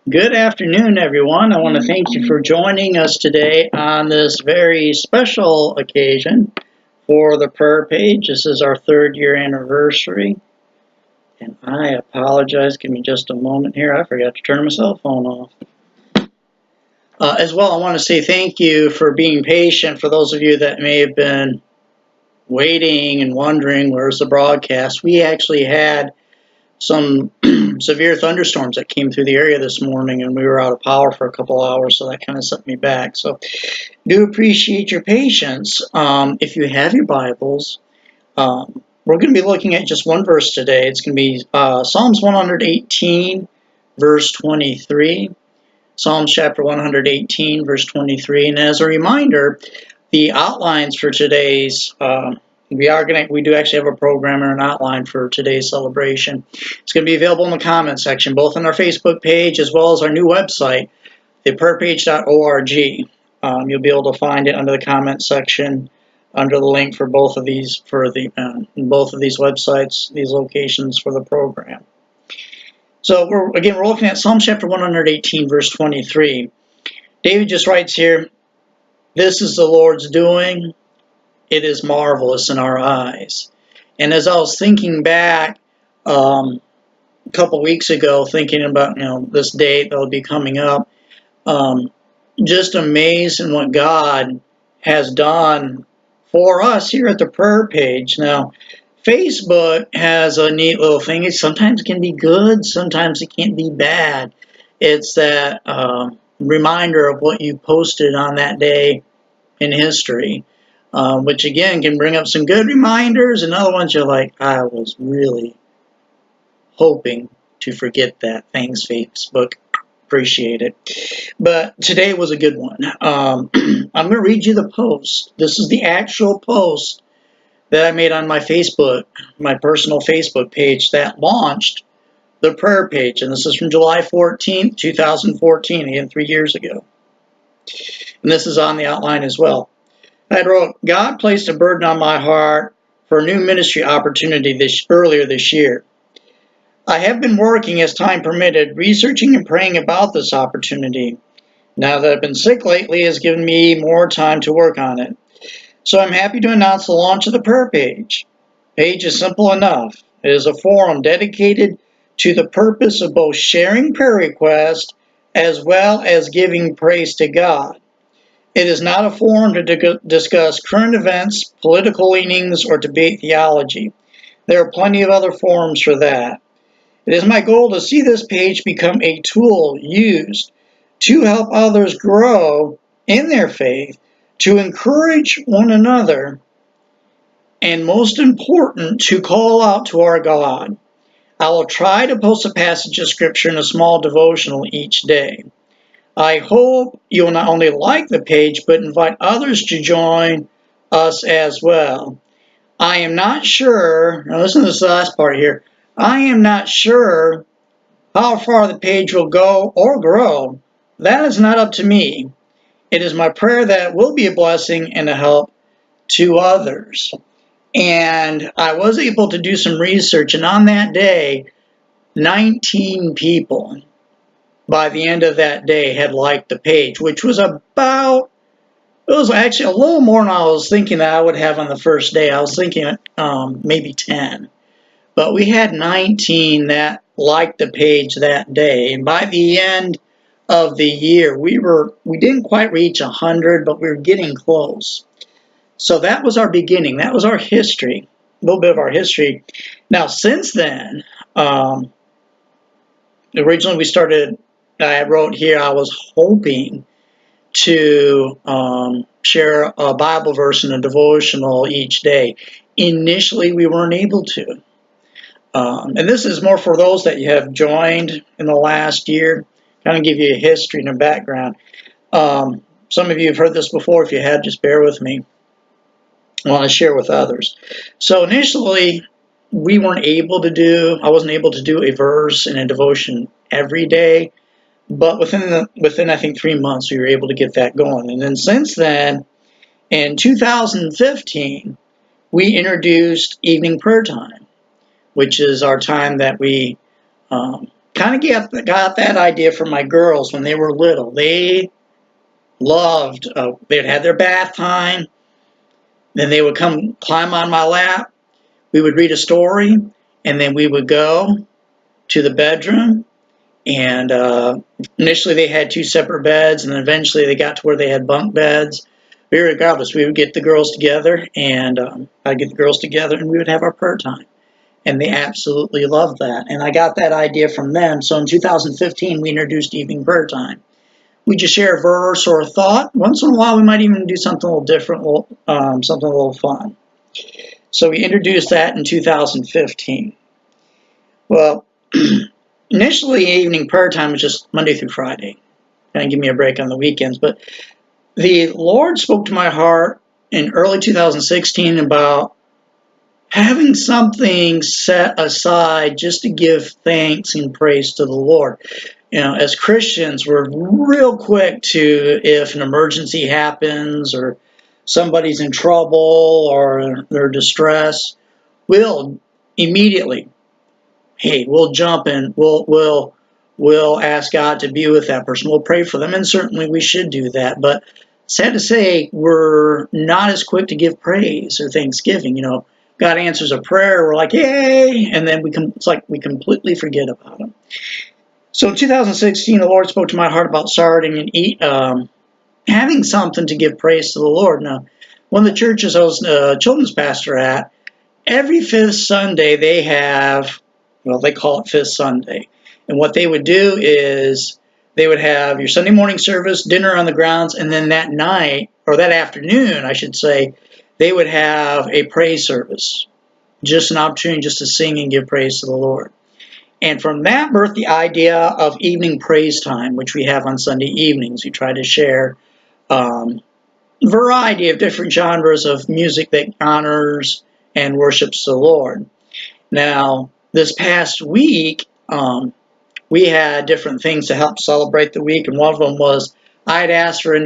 Good afternoon, everyone. I want to thank you for joining us today on this very special occasion for the prayer page. This is our 3rd year anniversary, and I apologize. Give me just a moment here. I forgot to turn my cell phone off. As well, I want to say thank you for being patient for those of you that may have been waiting and wondering where's the broadcast. We actually had some severe thunderstorms that came through the area this morning, and we were out of power for a couple hours, so that kind of set me back. So do appreciate your patience. If you have your Bibles, we're going to be looking at just one verse today. It's going to be Psalms 118, verse 23. Psalms chapter 118, verse 23. And as a reminder, the outlines for today's we do actually have a program and an outline for today's celebration. It's going to be available in the comments section, both on our Facebook page as well as our new website, theprayerpage.org. You'll be able to find it under the comments section, under the link for both of these both of these websites, these locations for the program. So we're looking at Psalm chapter 118, verse 23. David just writes here, "This is the Lord's doing. It is marvelous in our eyes." And as I was thinking back a couple weeks ago, thinking about this date that will be coming up, just amazed in what God has done for us here at the prayer page. Now, Facebook has a neat little thing. It sometimes can be good, sometimes it can't be bad. It's that reminder of what you posted on that day in history. Which again can bring up some good reminders, and other ones you're like, I was really hoping to forget that. Thanks, Facebook. Appreciate it. But today was a good one. I'm going to read you the post. This is the actual post that I made on my Facebook, my personal Facebook page that launched the prayer page. And this is from July 14th, 2014, again, 3 years ago. And this is on the outline as well. I wrote, "God placed a burden on my heart for a new ministry opportunity earlier this year. I have been working as time permitted, researching and praying about this opportunity. Now that I've been sick lately, has given me more time to work on it. So I'm happy to announce the launch of the prayer page. The page is simple enough. It is a forum dedicated to the purpose of both sharing prayer requests as well as giving praise to God. It is not a forum to discuss current events, political leanings, or debate theology. There are plenty of other forums for that. It is my goal to see this page become a tool used to help others grow in their faith, to encourage one another, and most important, to call out to our God. I will try to post a passage of scripture in a small devotional each day. I hope you'll not only like the page, but invite others to join us as well. I am not sure," now listen to this last part here, "I am not sure how far the page will go or grow. That is not up to me. It is my prayer that it will be a blessing and a help to others." And I was able to do some research, and on that day, 19 people by the end of that day had liked the page, which was it was actually a little more than I was thinking that I would have on the first day. I was thinking maybe 10. But we had 19 that liked the page that day. And by the end of the year, we didn't quite reach 100, but we were getting close. So that was our beginning. That was our history, a little bit of our history. Now, since then, originally we started, I wrote here, I was hoping to share a Bible verse in a devotional each day. Initially, we weren't able to. And this is more for those that you have joined in the last year, kind of give you a history and a background. Some of you have heard this before. If you have, just bear with me. I want to share with others. So initially, I wasn't able to do a verse in a devotion every day, but within I think 3 months, we were able to get that going. And then since then, in 2015, we introduced evening prayer time, which is our time that we kind kind of got that idea from my girls when they were little. They loved, they'd have their bath time, then they would come climb on my lap, we would read a story, and then we would go to the bedroom. And initially they had 2 separate beds, and then eventually they got to where they had bunk beds. But regardless, we would get the girls together, and I'd get the girls together, and we would have our prayer time. And they absolutely loved that. And I got that idea from them. So in 2015, we introduced evening prayer time. We just share a verse or a thought. Once in a while, we might even do something a little different, something a little fun. So we introduced that in 2015. Well, initially, evening prayer time was just Monday through Friday. Kind of give me a break on the weekends. But the Lord spoke to my heart in early 2016 about having something set aside just to give thanks and praise to the Lord. You know, as Christians, we're real quick to, if an emergency happens or somebody's in trouble or they're distressed, we'll immediately, hey, we'll jump in, we'll ask God to be with that person. We'll pray for them, and certainly we should do that. But sad to say, we're not as quick to give praise or thanksgiving. You know, God answers a prayer, we're like, yay, and then it's like we completely forget about Him. So in 2016, the Lord spoke to my heart about starting and having something to give praise to the Lord. Now, one of the churches I was a children's pastor at, every 5th Sunday they have, well, they call it 5th Sunday. And what they would do is they would have your Sunday morning service, dinner on the grounds, and then that night, or that afternoon, I should say, they would have a praise service. Just an opportunity just to sing and give praise to the Lord. And from that birthed the idea of evening praise time, which we have on Sunday evenings. We try to share a variety of different genres of music that honors and worships the Lord. Now, this past week, we had different things to help celebrate the week, and one of them was I'd asked those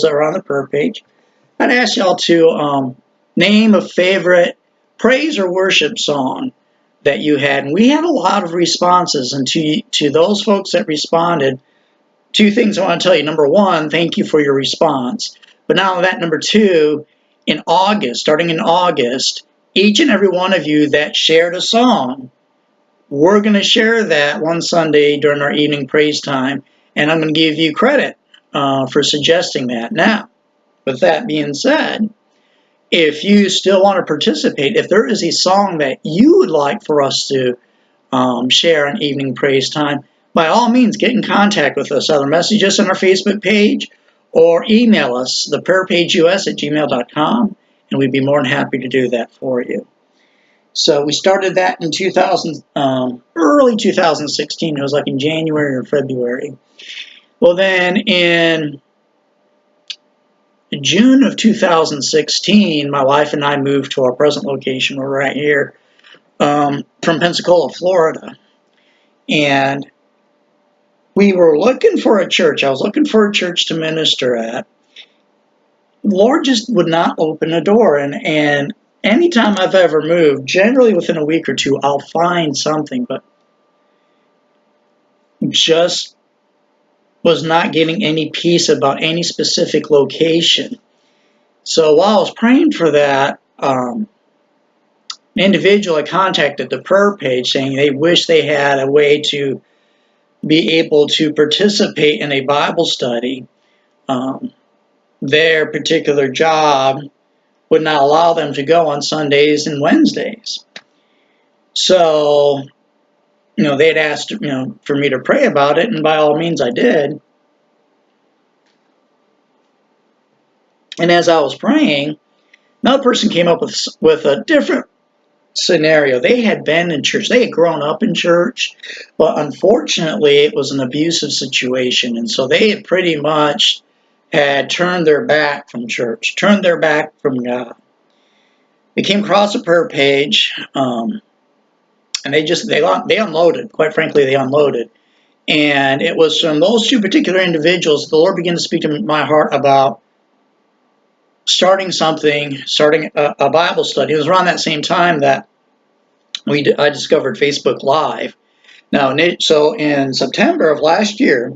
that are on the prayer page, I'd ask y'all to name a favorite praise or worship song that you had. And we had a lot of responses, and to those folks that responded, 2 things I want to tell you. Number 1, thank you for your response. But not only that, number 2, starting in August, each and every one of you that shared a song, we're going to share that one Sunday during our evening praise time, and I'm going to give you credit for suggesting that. Now, with that being said, if you still want to participate, if there is a song that you would like for us to share on evening praise time, by all means, get in contact with us. Either message us on our Facebook page or email us, theprayerpageus@gmail.com, and we'd be more than happy to do that for you. So we started that in early 2016. It was like in January or February. Well, then in June of 2016, my wife and I moved to our present location. We're right here from Pensacola, Florida. And we were looking for a church. I was looking for a church to minister at. The Lord just would not open a door. And anytime I've ever moved, generally within a week or 2, I'll find something, but just was not getting any peace about any specific location. So while I was praying for that, an individual had contacted the prayer page saying they wish they had a way to be able to participate in a Bible study. Their particular job would not allow them to go on Sundays and Wednesdays. So, they had asked, for me to pray about it, and by all means I did. And as I was praying, another person came up with a different scenario. They had been in church. They had grown up in church, but unfortunately it was an abusive situation. And so they had pretty much had turned their back from church, turned their back from God. They came across a prayer page, and they unloaded. Quite frankly, they unloaded. And it was from those 2 particular individuals, the Lord began to speak to my heart about starting a Bible study. It was around that same time that I discovered Facebook Live. Now, so in September of last year,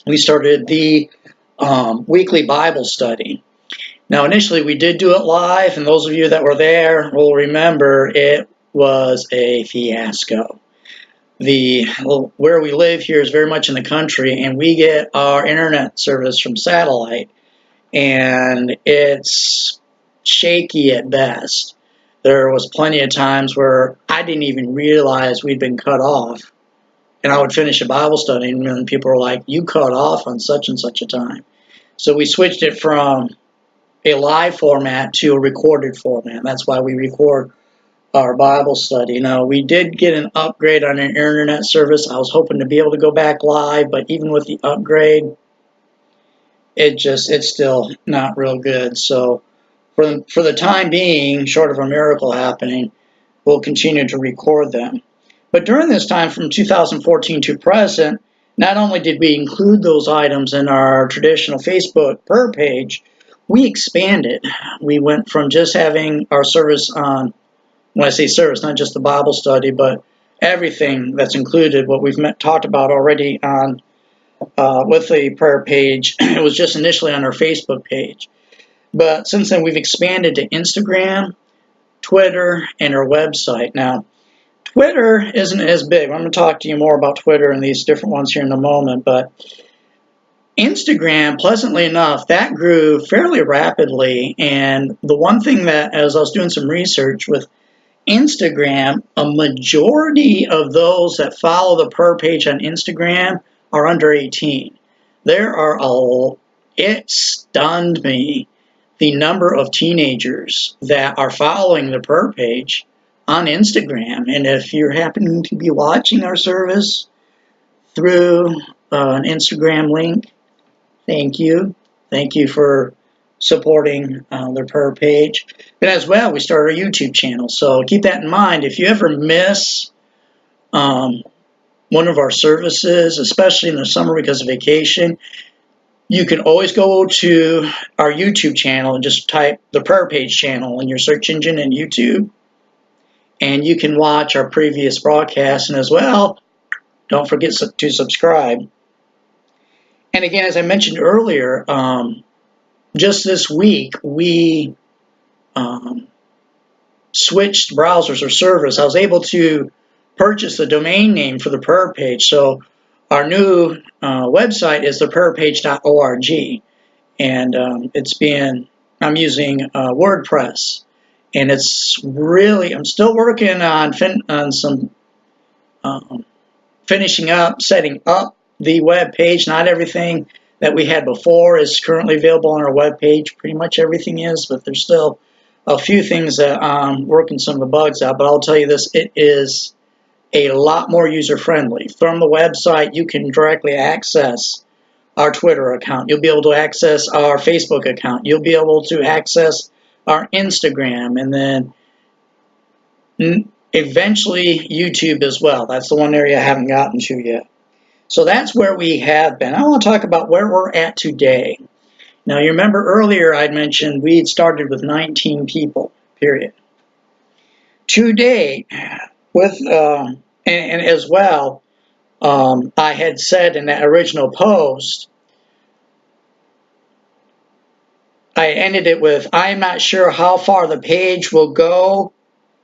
we started the weekly Bible study. Now, initially, we did do it live, and those of you that were there will remember it was a fiasco. Where we live here is very much in the country, and we get our internet service from satellite, and it's shaky at best. There was plenty of times where I didn't even realize we'd been cut off, and I would finish a Bible study, and people were like, "You cut off on such and such a time." So we switched it from a live format to a recorded format. That's why we record our Bible study. Now, we did get an upgrade on our internet service. I was hoping to be able to go back live, but even with the upgrade, it's still not real good. So for the time being, short of a miracle happening, we'll continue to record them. But during this time from 2014 to present, not only did we include those items in our traditional Facebook per page, we expanded. We went from just having our service on, when I say service, not just the Bible study, but everything that's included, what we've talked about already on with the prayer page. It was just initially on our Facebook page. But since then, we've expanded to Instagram, Twitter, and our website. Now, Twitter isn't as big. I'm going to talk to you more about Twitter and these different ones here in a moment, but Instagram, pleasantly enough, that grew fairly rapidly. And the one thing that, as I was doing some research with Instagram, a majority of those that follow the per page on Instagram are under 18. It stunned me, the number of teenagers that are following the per page on Instagram. And if you're happening to be watching our service through an Instagram link, thank you. Thank you for supporting their per page. But as well, we started a YouTube channel. So keep that in mind. If you ever miss one of our services, especially in the summer because of vacation, you can always go to our YouTube channel and just type the prayer page channel in your search engine in YouTube. And you can watch our previous broadcasts. And as well, don't forget to subscribe. And again, as I mentioned earlier, just this week, we switched browsers or servers. I was able to purchase the domain name for the prayer page. So our new website is theprayerpage.org. And I'm using WordPress. And it's really, I'm still working on some finishing up, setting up the web page. Not everything that we had before is currently available on our web page. Pretty much everything is, but there's still a few things that I'm working some of the bugs out. But I'll tell you this, it is a lot more user-friendly. From the website, you can directly access our Twitter account. You'll be able to access our Facebook account. You'll be able to access our Instagram, and then eventually YouTube as well. That's the one area I haven't gotten to yet. So that's where we have been. I want to talk about where we're at today. Now, you remember earlier I'd mentioned we'd started with 19 people, period. Today, with and as well, I had said in that original post, I ended it with, I'm not sure how far the page will go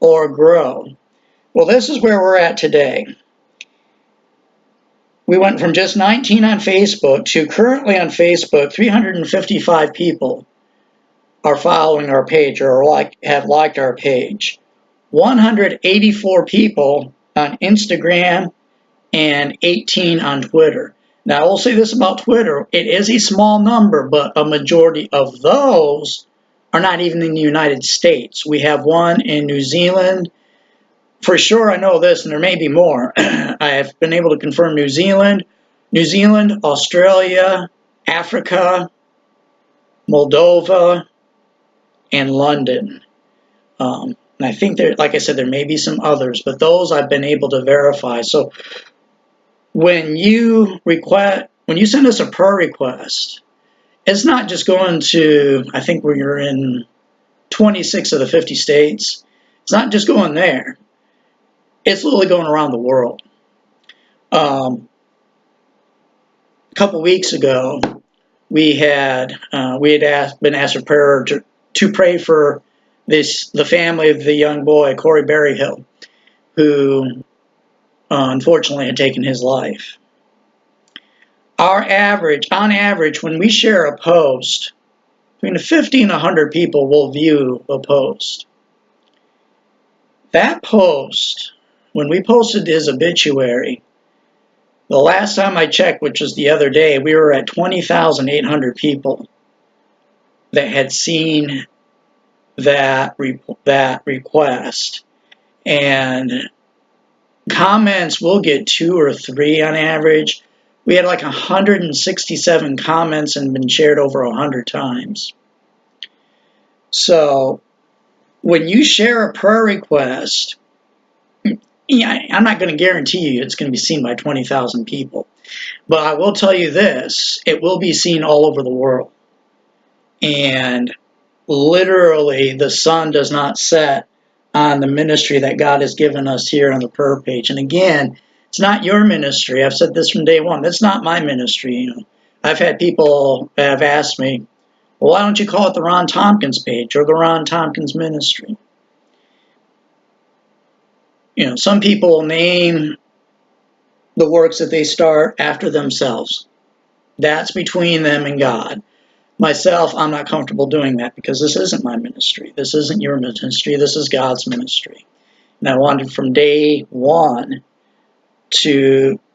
or grow. Well, this is where we're at today. We went from just 19 on Facebook to currently on Facebook, 355 people are following our page or have liked our page. 184 people on Instagram and 18 on Twitter. Now, I will say this about Twitter. It is a small number, but a majority of those are not even in the United States. We have one in New Zealand. For sure, I know this, and there may be more. I have been able to confirm New Zealand, Australia, Africa, Moldova, and London. And I think there, like I said, there may be some others, but those I've been able to verify. So when you send us a prayer request, it's not just going to, I think we're in 26 of the 50 states. It's not just going there. It's literally going around the world. A couple weeks ago, we had been asked for prayer to pray for the family of the young boy Corey Berryhill, who unfortunately had taken his life. On average, when we share a post, between 50 and 100 people will view a post. That post, when we posted his obituary, the last time I checked, which was the other day, we were at 20,800 people that had seen that request. And comments, we'll get 2 or 3 on average. We had like 167 comments and been shared over 100 times. So when you share a prayer request, I'm not going to guarantee you it's going to be seen by 20,000 people. But I will tell you this, it will be seen all over the world. And literally the sun does not set on the ministry that God has given us here on the prayer page. And again, it's not your ministry. I've said this from day one. That's not my ministry. I've had people have asked me, well, why don't you call it the Ron Tompkins page or the Ron Tompkins ministry? Some people name the works that they start after themselves. That's between them and God. Myself, I'm not comfortable doing that because this isn't my ministry. This isn't your ministry. This is God's ministry. And I wanted from day one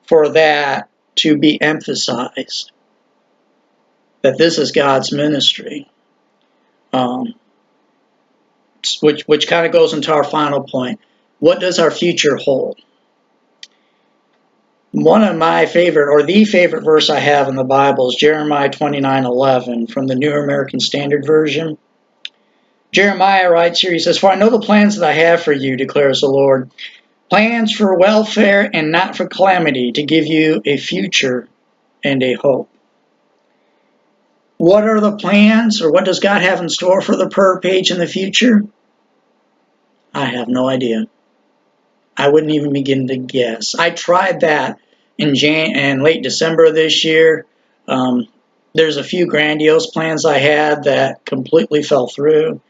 for that to be emphasized, that this is God's ministry. Which kind of goes into our final point. What does our future hold? One of my favorite, or the favorite verse I have in the Bible is Jeremiah 29:11 from the New American Standard Version. Jeremiah writes here, he says, "For I know the plans that I have for you, declares the Lord, plans for welfare and not for calamity, to give you a future and a hope." What are the plans, or what does God have in store for the prayer page in the future? I have no idea. I wouldn't even begin to guess. I tried that in late December of this year. There's a few grandiose plans I had that completely fell through.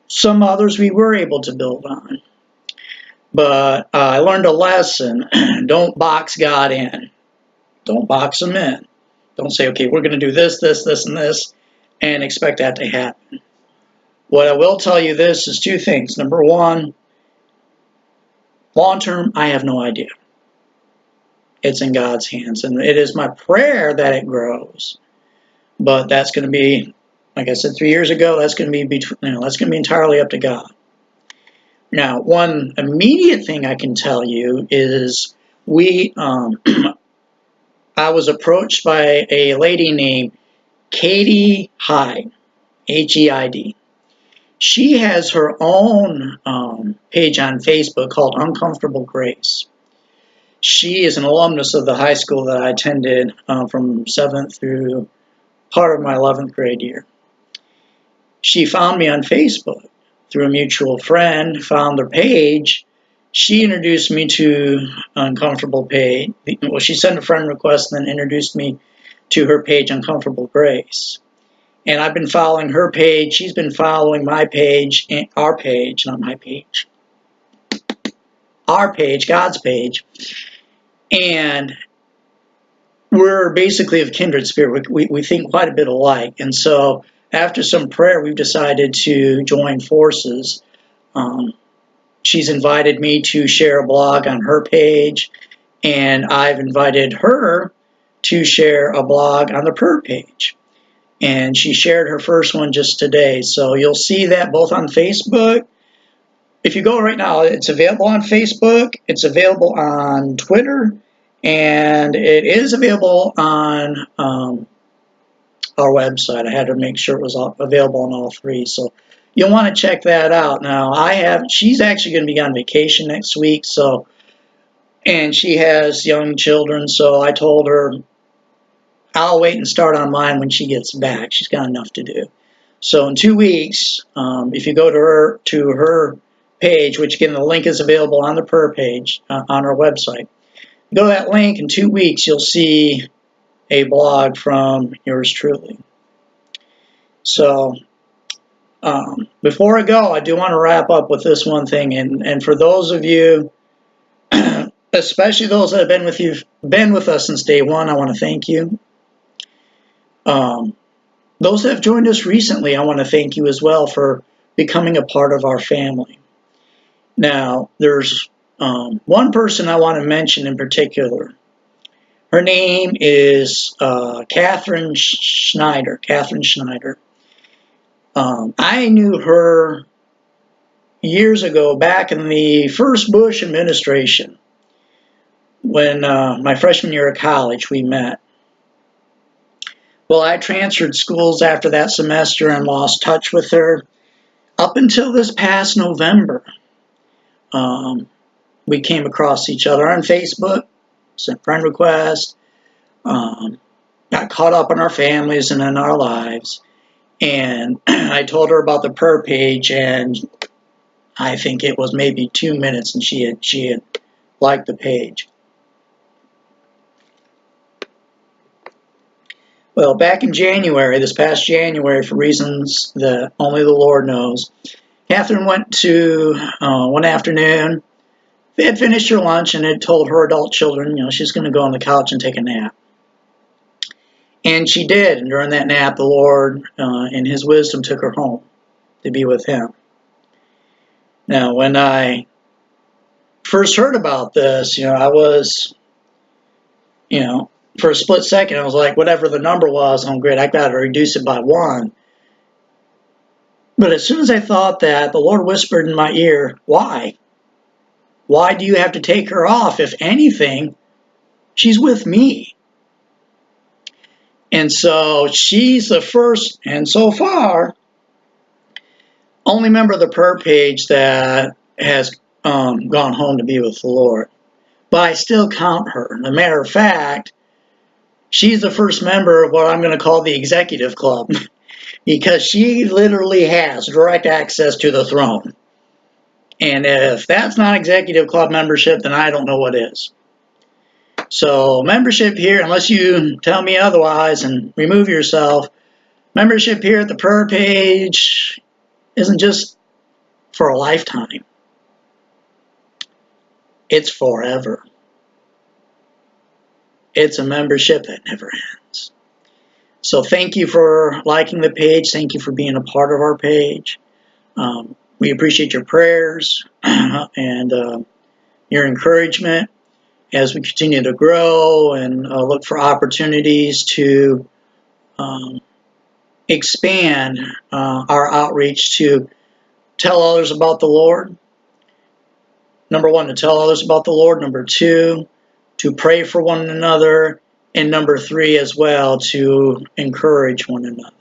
Some others we were able to build on. But I learned a lesson. Don't box God in. Don't box him in. Don't say, okay, we're going to do this, this, this, and this, and expect that to happen. What I will tell you this is 2 things. Number one, long term, I have no idea. It's in God's hands, and it is my prayer that it grows. But that's going to be, like I said 3 years ago, that's going to be entirely up to God. Now, one immediate thing I can tell you is I was approached by a lady named Katie Hyde, H-E-I-D. She has her own page on Facebook called Uncomfortable Grace. She is an alumnus of the high school that I attended from 7th through part of my 11th grade year. She found me on Facebook through a mutual friend, found their page. She introduced me to Uncomfortable Page. Well, she sent a friend request and then introduced me to her page, Uncomfortable Grace. And I've been following her page. She's been following my page, our page, not my page. Our page, God's page. And we're basically of kindred spirit. We think quite a bit alike. And so after some prayer, we've decided to join forces. She's invited me to share a blog on her page, and I've invited her to share a blog on the prayer page. And she shared her first one just today. So you'll see that both on Facebook. If you go right now, it's available on Facebook, it's available on Twitter, and it is available on our website. I had to make sure it was available on all 3. So you'll want to check that out. Now, she's actually going to be on vacation next week, and she has young children, so I told her I'll wait and start on mine when she gets back. She's got enough to do. So in 2 weeks, if you go to her page, which again, the link is available on the prayer page on our website. Go to that link, in 2 weeks, you'll see a blog from yours truly. So, before I go, I do want to wrap up with this one thing, and for those of you, especially those that have been with us since day one, I want to thank you. Those that have joined us recently, I want to thank you as well for becoming a part of our family. Now, there's one person I want to mention in particular. Her name is Catherine Schneider. Catherine Schneider. I knew her years ago, back in the first Bush administration, when my freshman year of college, we met. Well, I transferred schools after that semester and lost touch with her up until this past November. We came across each other on Facebook, sent friend requests, got caught up in our families and in our lives. And I told her about the prayer page, and I think it was maybe 2 minutes, and she had liked the page. Well, back in January, this past January, for reasons that only the Lord knows, Catherine went to one afternoon. They had finished her lunch and had told her adult children, she's going to go on the couch and take a nap. And she did. And during that nap, the Lord, in His wisdom, took her home to be with Him. Now, when I first heard about this, I was, for a split second, I was like, whatever the number was, oh, great, I got to reduce it by 1. But as soon as I thought that, the Lord whispered in my ear, why? Why do you have to take her off? If anything, she's with me. And so she's the first, and so far, only member of the prayer page that has gone home to be with the Lord. But I still count her. As a matter of fact, she's the first member of what I'm going to call the executive club, because she literally has direct access to the throne. And if that's not executive club membership, then I don't know what is. So membership here, unless you tell me otherwise and remove yourself, membership here at the prayer page isn't just for a lifetime. It's forever. It's a membership that never ends. So thank you for liking the page. Thank you for being a part of our page. We appreciate your prayers and your encouragement as we continue to grow and look for opportunities to expand our outreach to tell others about the Lord. Number 1, to tell others about the Lord. Number 2, to pray for one another. And number 3 as well, to encourage one another.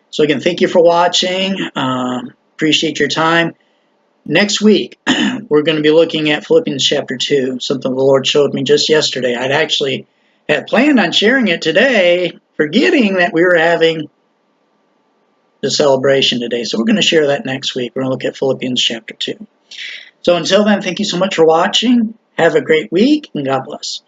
So again, thank you for watching. Appreciate your time. Next week, we're going to be looking at Philippians chapter 2, something the Lord showed me just yesterday. I'd actually had planned on sharing it today, forgetting that we were having the celebration today. So we're going to share that next week. We're going to look at Philippians chapter 2. So until then, thank you so much for watching. Have a great week, and God bless.